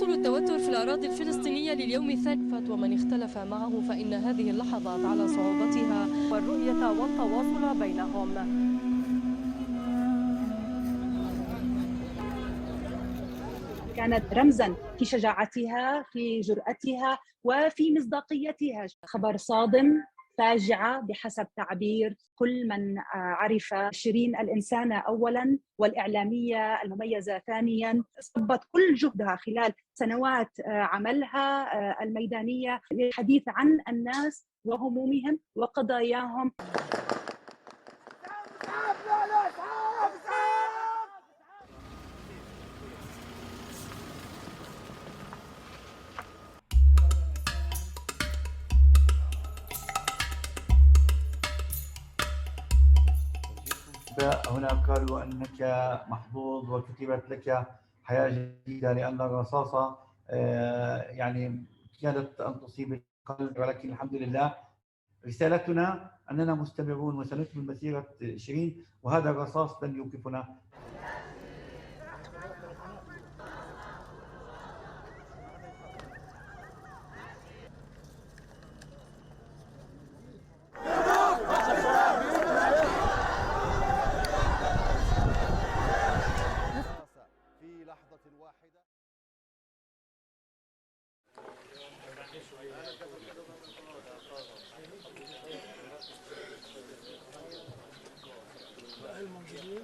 يواصل التوتر في الأراضي الفلسطينية لليوم الثالث، ومن اختلف معه فإن هذه اللحظات على صعوبتها والرؤية والتواصل بينهم. كانت رمزاً في شجاعتها، في جرأتها، وفي مصداقيتها. خبر صادم، فاجعة بحسب تعبير كل من عرف شيرين الإنسانة أولاً والإعلامية المميزة ثانياً. صبت كل جهدها خلال سنوات عملها الميدانية للحديث عن الناس وهمومهم وقضاياهم. هنا قالوا أنك محظوظ وكتبت لك حياة جديدة، لأن الرصاصة يعني كادت أن تصيب القلب، ولكن الحمد لله. رسالتنا أننا مستمرون وسنكمل مسيرة شيرين، وهذا الرصاص لن يوقفنا. في لحظة واحدة الموجودين